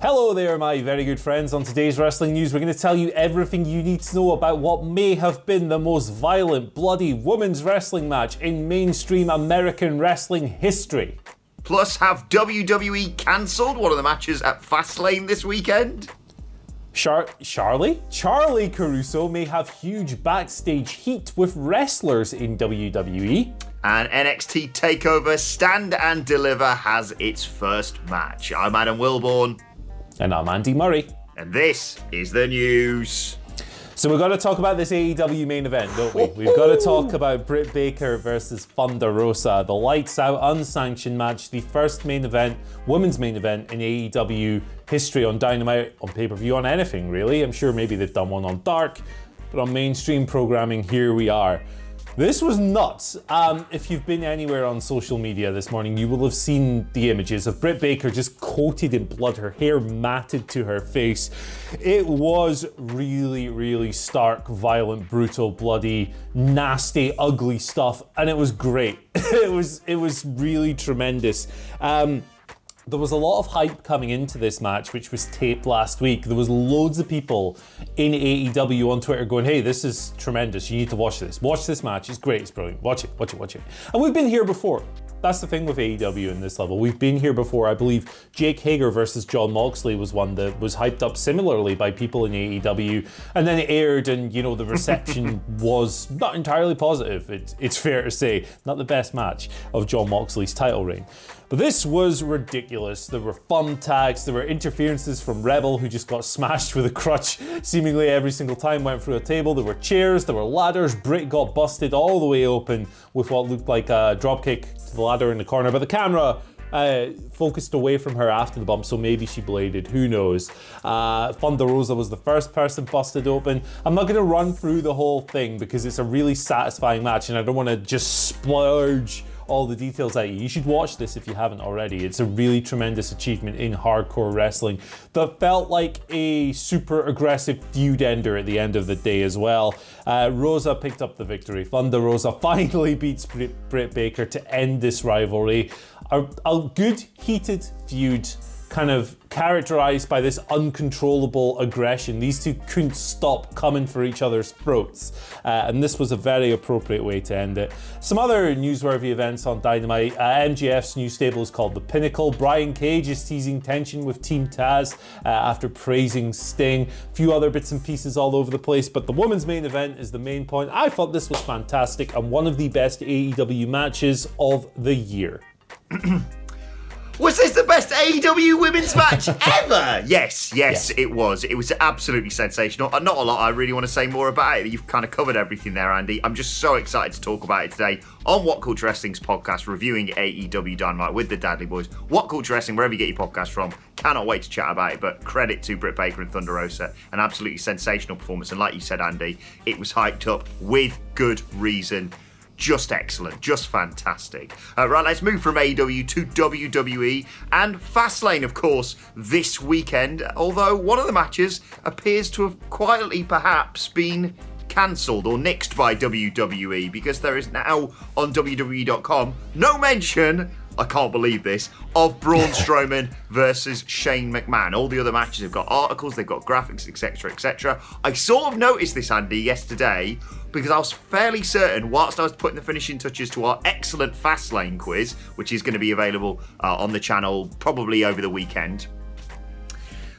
Hello there, my very good friends. On today's wrestling news, we're going to tell you everything you need to know about what may have been the most violent, bloody women's wrestling match in mainstream American wrestling history. Plus, have WWE cancelled one of the matches at Fastlane this weekend? Charly Caruso may have huge backstage heat with wrestlers in WWE. And NXT TakeOver Stand and Deliver has its first match. I'm Adam Wilborn. And I'm Andy Murray. And this is the news. So we've got to talk about this AEW main event, don't we? We've got to talk about Britt Baker versus Thunder Rosa, the lights out, unsanctioned match, the first main event, women's main event in AEW history on Dynamite, on pay-per-view, on anything really. I'm sure maybe they've done one on Dark, but on mainstream programming, here we are. This was nuts. If you've been anywhere on social media this morning, you will have seen the images of Britt Baker just coated in blood, her hair matted to her face. It was really, really stark, violent, brutal, bloody, nasty, ugly stuff, and it was great. It was really tremendous. There was a lot of hype coming into this match, which was taped last week. There was loads of people in AEW on Twitter going, hey, this is tremendous. You need to watch this. Watch this match. It's great. It's brilliant. Watch it, watch it, watch it. And we've been here before. That's the thing with AEW in this level. We've been here before. I believe Jake Hager versus Jon Moxley was one that was hyped up similarly by people in AEW. And then it aired and, you know, the reception was not entirely positive. It's fair to say. Not the best match of Jon Moxley's title reign. But this was ridiculous. There were thumbtacks, there were interferences from Rebel, who just got smashed with a crutch seemingly every single time, went through a table. There were chairs, there were ladders. Britt got busted all the way open with what looked like a dropkick to the ladder in the corner, but the camera focused away from her after the bump, so maybe she bladed, who knows. Thunder Rosa was the first person busted open. I'm not going to run through the whole thing because it's a really satisfying match and I don't want to just splurge all the details at you. You should watch this if you haven't already. It's a really tremendous achievement in hardcore wrestling that felt like a super aggressive feud ender at the end of the day as well. Rosa picked up the victory. Thunder Rosa finally beats Britt Baker to end this rivalry. A good heated feud, kind of characterized by this uncontrollable aggression. These two couldn't stop coming for each other's throats, and this was a very appropriate way to end it. Some other newsworthy events on Dynamite. MJF's new stable is called The Pinnacle. Brian Cage is teasing tension with Team Taz after praising Sting. A few other bits and pieces all over the place, but the women's main event is the main point. I thought this was fantastic and one of the best AEW matches of the year. Was this the best AEW women's match ever? Yes, it was. It was absolutely sensational. Not a lot I really want to say more about it. You've kind of covered everything there, Andy. I'm just so excited to talk about it today on WhatCulture Wrestling's podcast, reviewing AEW Dynamite with the Dadley Boys. WhatCulture Wrestling, wherever you get your podcast from. Cannot wait to chat about it, but credit to Britt Baker and Thunder Rosa. An absolutely sensational performance. And like you said, Andy, it was hyped up with good reason. Just excellent, just fantastic. Right, let's move from AEW to WWE and Fastlane, of course, this weekend. Although one of the matches appears to have quietly perhaps been cancelled or nixed by WWE, because there is now on WWE.com no mention, I can't believe this, of Braun Strowman versus Shane McMahon. All the other matches have got articles, they've got graphics, etc, etc. I sort of noticed this, Andy, yesterday, because I was fairly certain, whilst I was putting the finishing touches to our excellent Fastlane quiz, which is going to be available on the channel probably over the weekend,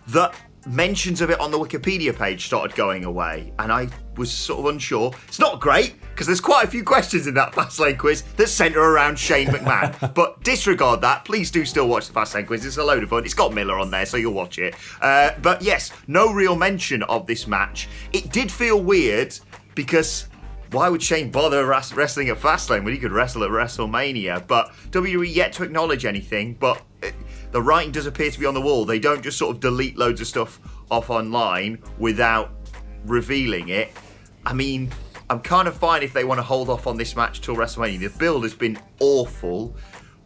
that mentions of it on the Wikipedia page started going away, and I was sort of unsure. It's not great, because there's quite a few questions in that Fastlane quiz that centre around Shane McMahon, but disregard that. Please do still watch the Fastlane quiz. It's a load of fun. It's got Miller on there, so you'll watch it. But yes, no real mention of this match. It did feel weird, because why would Shane bother wrestling at Fastlane when he could wrestle at WrestleMania? But WWE yet to acknowledge anything, but the writing does appear to be on the wall. They don't just sort of delete loads of stuff off online without revealing it. I mean, I'm kind of fine if they want to hold off on this match till WrestleMania. The build has been awful,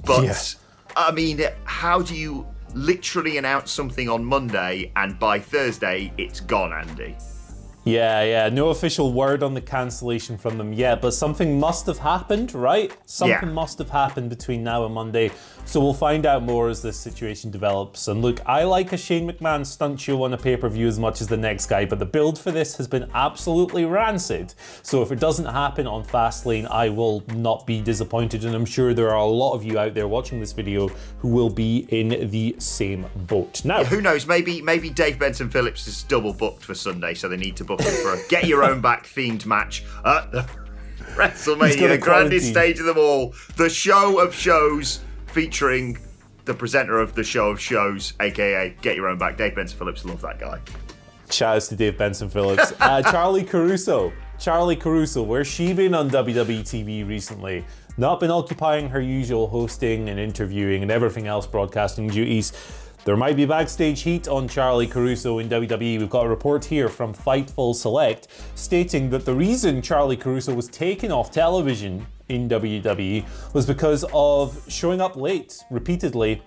but yes. I mean, how do you literally announce something on Monday and by Thursday it's gone, Andy? Yeah, no official word on the cancellation from them yet, but something must have happened, right? Something must have happened between now and Monday So we'll find out more as this situation develops. And look, I like a Shane McMahon stunt show on a pay-per-view as much as the next guy, but the build for this has been absolutely rancid. So if it doesn't happen on Fastlane, I will not be disappointed, and I'm sure there are a lot of you out there watching this video who will be in the same boat. Now, who knows? Maybe Dave Benson Phillips is double booked for Sunday, so they need to book him for a Get Your Own Back themed match at the WrestleMania, the grandest stage of them all, the show of shows, featuring the presenter of the show of shows, aka Get Your Own Back, Dave Benson Phillips. Love that guy. Shout out to Dave Benson Phillips. Charly Caruso. Charly Caruso, where's she been on WWE TV recently? Not been occupying her usual hosting and interviewing and everything else broadcasting duties. There might be backstage heat on Charly Caruso in WWE. We've got a report here from Fightful Select stating that the reason Charly Caruso was taken off television in WWE was because of showing up late repeatedly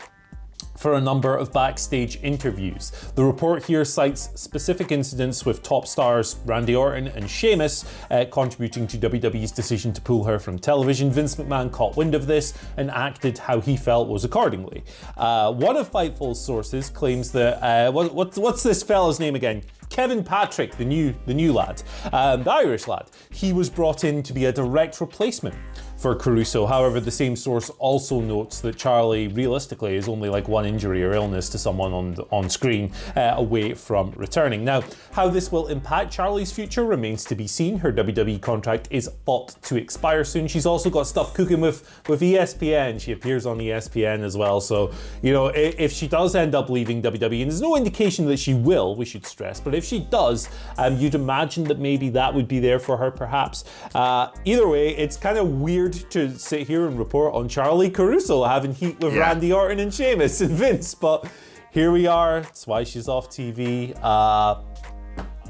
for a number of backstage interviews. The report here cites specific incidents with top stars Randy Orton and Sheamus contributing to WWE's decision to pull her from television. Vince McMahon caught wind of this and acted how he felt was accordingly. One of Fightful's sources claims that, what's this fella's name again? Kevin Patrick, the new lad, the Irish lad. He was brought in to be a direct replacement for Caruso. However, the same source also notes that Charly realistically is only like one injury or illness to someone on screen away from returning. Now, how this will impact Charly's future remains to be seen. Her WWE contract is thought to expire soon. She's also got stuff cooking with ESPN. She appears on ESPN as well. So, you know, if she does end up leaving WWE, and there's no indication that she will, we should stress, but if she does, you'd imagine that maybe that would be there for her perhaps. Either way, it's kind of weird to sit here and report on Charly Caruso having heat with Randy Orton and Sheamus and Vince, but here we are. That's why she's off TV.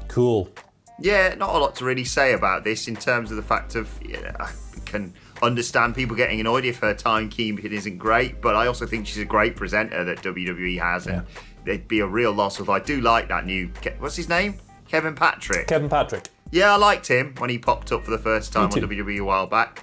Cool. Yeah, not a lot to really say about this in terms of the fact of, I can understand people getting annoyed if her timekeeping isn't great, but I also think she's a great presenter that WWE has, and it'd be a real loss if I do like that new, what's his name? Kevin Patrick. Kevin Patrick. Yeah, I liked him when he popped up for the first time on WWE a while back.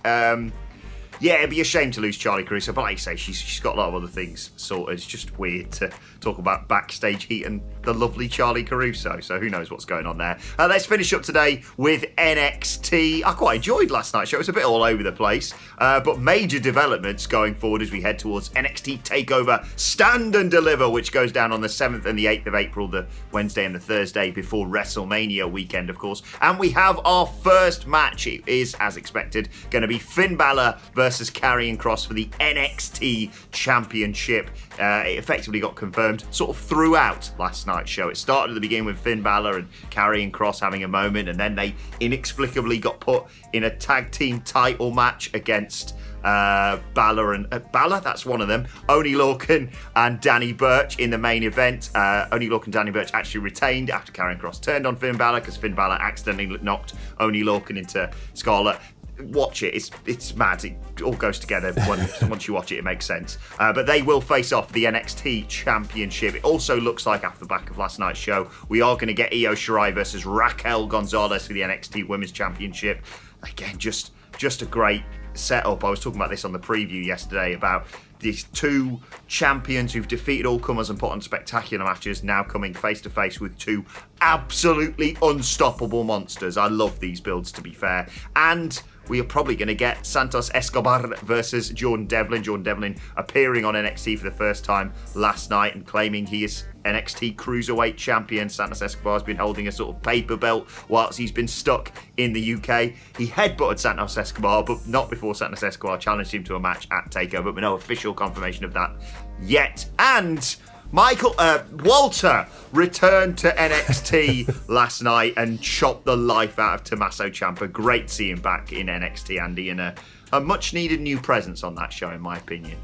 Yeah, it'd be a shame to lose Charly Caruso, but like you say, she's got a lot of other things sorted. It's just weird to talk about backstage heat and the lovely Charly Caruso, so who knows what's going on there. Let's finish up today with NXT. I quite enjoyed last night's show. It was a bit all over the place, but major developments going forward as we head towards NXT TakeOver Stand and Deliver, which goes down on the 7th and the 8th of April, the Wednesday and the Thursday before WrestleMania weekend, of course. And we have our first match. It is, as expected, going to be Finn Balor versus Karrion Kross for the NXT Championship. It effectively got confirmed sort of throughout last night's show. It started at the beginning with Finn Balor and Karrion Kross having a moment, and then they inexplicably got put in a tag team title match against Balor and Balor, that's one of them, Oney Lorcan and Danny Burch in the main event. Oney Lorcan and Danny Burch actually retained after Karrion Kross turned on Finn Balor because Finn Balor accidentally knocked Oney Lorcan into Scarlet. Watch it, it's mad. It all goes together. Once you watch it, it makes sense. But they will face off the NXT Championship. It also looks like, after the back of last night's show, we are going to get Io Shirai versus Raquel Gonzalez for the NXT Women's Championship. Again, just a great setup. I was talking about this on the preview yesterday about these two champions who've defeated all comers and put on spectacular matches, now coming face to face with two absolutely unstoppable monsters. I love these builds, to be fair. And we are probably going to get Santos Escobar versus Jordan Devlin. Jordan Devlin appearing on NXT for the first time last night and claiming he is NXT Cruiserweight Champion. Santos Escobar has been holding a sort of paper belt whilst he's been stuck in the UK. He headbutted Santos Escobar, but not before Santos Escobar challenged him to a match at TakeOver, but no official confirmation of that yet. And Walter returned to NXT last night and chopped the life out of Tommaso Ciampa. Great to see him back in NXT, Andy, and a much-needed new presence on that show, in my opinion.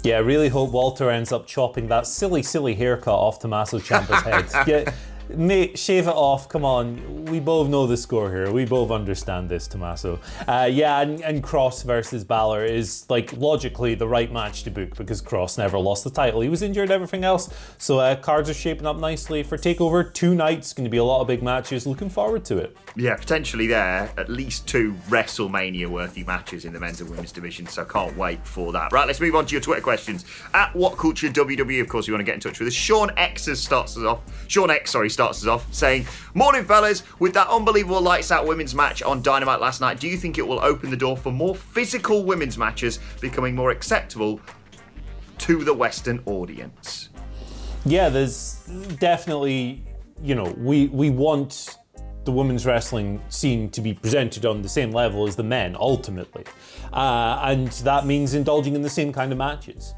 Yeah, I really hope Walter ends up chopping that silly haircut off Tommaso Ciampa's head. Yeah, Mate, shave it off, come on. We both know the score here. We both understand this, Tommaso. Yeah, and Cross versus Balor is, like, logically the right match to book because Cross never lost the title. He was injured, everything else. So cards are shaping up nicely for TakeOver. 2 nights, going to be a lot of big matches. Looking forward to it. Yeah, potentially there, at least 2 WrestleMania-worthy matches in the men's and women's division, so can't wait for that. Right, let's move on to your Twitter questions. At WhatCulture WWE, of course, you want to get in touch with us. Sean X starts us off, saying, "Morning, fellas. With that unbelievable lights-out women's match on Dynamite last night, do you think it will open the door for more physical women's matches becoming more acceptable to the Western audience?" Yeah, there's definitely, you know, we want the women's wrestling scene to be presented on the same level as the men, ultimately. And that means indulging in the same kind of matches.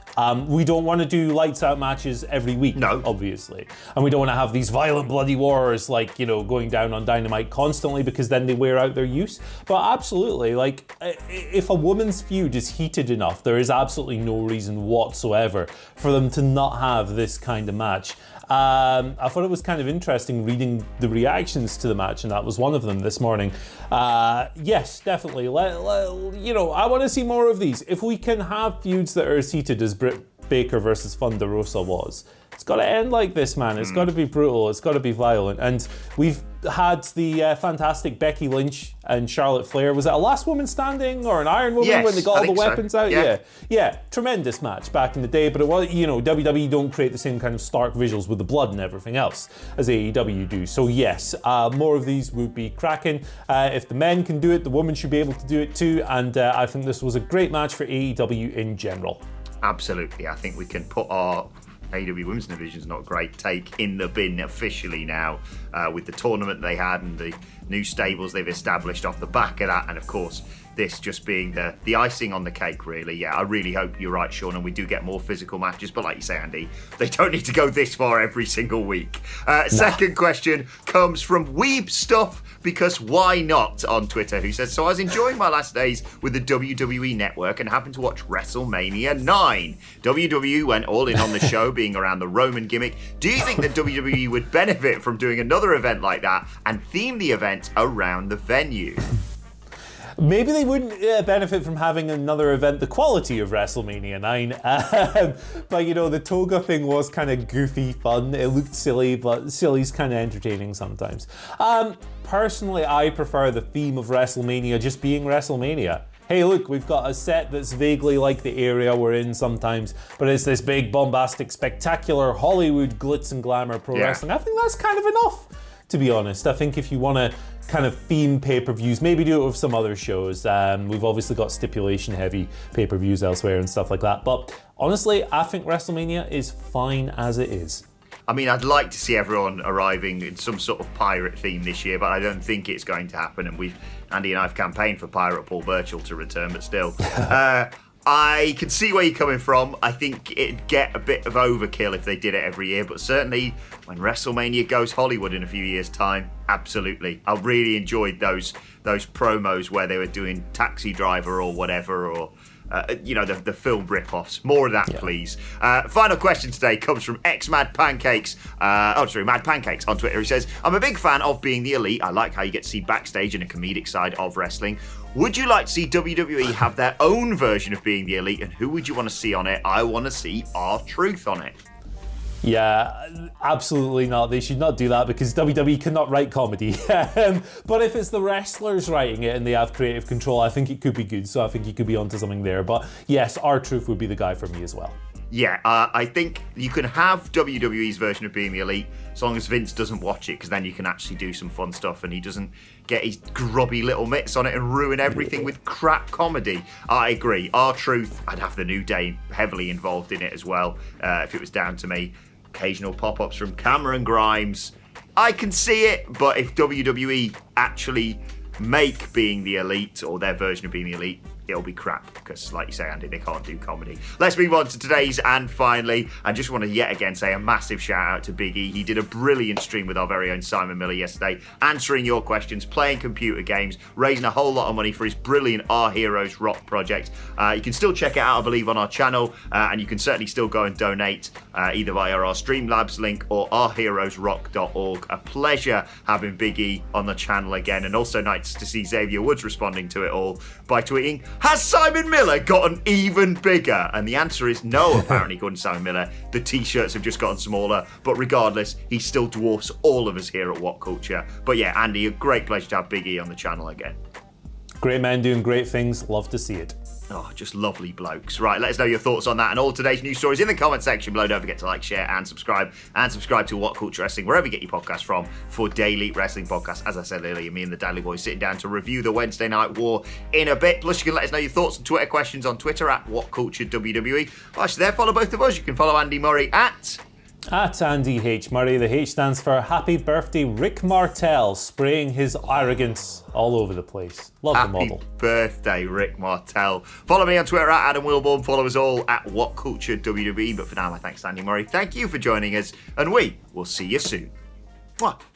We don't want to do lights out matches every week, no, obviously. And we don't want to have these violent bloody wars like, you know, going down on Dynamite constantly because then they wear out their use. But absolutely, like, if a women's feud is heated enough, there is absolutely no reason whatsoever for them to not have this kind of match. I thought it was kind of interesting reading the reactions to the match, and that was one of them this morning. Yes, definitely. You know, I want to see more of these. If we can have feuds that are as heated as Britt Baker versus Thunder Rosa was, it's got to end like this, man. It's got to be brutal. It's got to be violent. And we've had the fantastic Becky Lynch and Charlotte Flair. Was it a last woman standing or an Iron Woman when they got all the weapons out? Yeah. Tremendous match back in the day. But it was, you know, WWE don't create the same kind of stark visuals with the blood and everything else as AEW do. So yes, more of these would be cracking. If the men can do it, the women should be able to do it too. And I think this was a great match for AEW in general. Absolutely. I think we can put our AEW Women's Division's Not Great take in the bin officially now, with the tournament they had and the new stables they've established off the back of that, and of course this just being the icing on the cake, really. Yeah, I really hope you're right, Sean, and we do get more physical matches, but like you say, Andy, they don't need to go this far every single week. Second question comes from Weeb Stuff, because why not, on Twitter, who says, "So I was enjoying my last days with the WWE Network and happened to watch WrestleMania 9. WWE went all in on the show, being around the Roman gimmick. Do you think that WWE would benefit from doing another event like that and theme the event around the venue?" Maybe they wouldn't benefit from having another event the quality of WrestleMania 9. But, you know, the toga thing was kind of goofy fun. It looked silly, but silly's kind of entertaining sometimes. Personally, I prefer the theme of WrestleMania just being WrestleMania. Hey, look, we've got a set that's vaguely like the area we're in sometimes, but it's this big, bombastic, spectacular Hollywood glitz and glamour pro wrestling. I think that's kind of enough, to be honest. I think if you want to kind of theme pay-per-views, maybe do it with some other shows. We've obviously got stipulation-heavy pay-per-views elsewhere and stuff like that. But honestly, I think WrestleMania is fine as it is. I mean, I'd like to see everyone arriving in some sort of pirate theme this year, but I don't think it's going to happen. And Andy and I have campaigned for Pirate Paul Burchill to return, but still. I can see where you're coming from. I think it'd get a bit of overkill if they did it every year, but certainly when WrestleMania goes Hollywood in a few years' time, absolutely. I really enjoyed those promos where they were doing Taxi Driver or whatever, or you know, the film rip-offs. More of that, please. Final question today comes from Mad Pancakes on Twitter. He says, "I'm a big fan of Being the Elite. I like how you get to see backstage and a comedic side of wrestling. Would you like to see WWE have their own version of Being the Elite, and who would you want to see on it? I want to see R-Truth on it." Yeah, absolutely not. They should not do that because WWE cannot write comedy. But if it's the wrestlers writing it and they have creative control, I think it could be good. So I think you could be onto something there. But yes, R-Truth would be the guy for me as well. Yeah, I think you can have WWE's version of Being the Elite as long as Vince doesn't watch it, because then you can actually do some fun stuff and he doesn't get his grubby little mitts on it and ruin everything with crap comedy. I agree. R-Truth, I'd have the New Day heavily involved in it as well, if it was down to me. Occasional pop-ups from Cameron Grimes. I can see it, but if WWE actually make Being the Elite, or their version of Being the Elite, it'll be crap because, like you say, Andy, they can't do comedy. Let's move on to today's and finally. I just want to yet again say a massive shout out to Big E. He did a brilliant stream with our very own Simon Miller yesterday, answering your questions, playing computer games, raising a whole lot of money for his brilliant Our Heroes Rock project. You can still check it out, I believe, on our channel, and you can certainly still go and donate either via our Streamlabs link or ourheroesrock.org. A pleasure having Big E on the channel again, and also nice to see Xavier Woods responding to it all by tweeting, "Has Simon Miller gotten even bigger?" And the answer is no, apparently, according to Simon Miller. The t-shirts have just gotten smaller, but regardless, he still dwarfs all of us here at WhatCulture. But yeah, Andy, a great pleasure to have Big E on the channel again. Great men doing great things. Love to see it. Oh, just lovely blokes. Right, let us know your thoughts on that and all today's news stories in the comment section below. Don't forget to like, share, and subscribe. And subscribe to WhatCulture Wrestling, wherever you get your podcasts from, for daily wrestling podcasts. As I said earlier, me and the Daily Boys sitting down to review the Wednesday Night War in a bit. Plus, you can let us know your thoughts and Twitter questions on Twitter at WhatCultureWWE. Well, actually, there, follow both of us. You can follow Andy Murray at Andy H. Murray. The H stands for Happy Birthday Rick Martel, spraying his arrogance all over the place. Love the model. Happy birthday, Rick Martel. Follow me on Twitter at Adam Wilborn. Follow us all at WhatCultureWWE. But for now, my thanks to Andy Murray. Thank you for joining us, and we will see you soon. Mwah.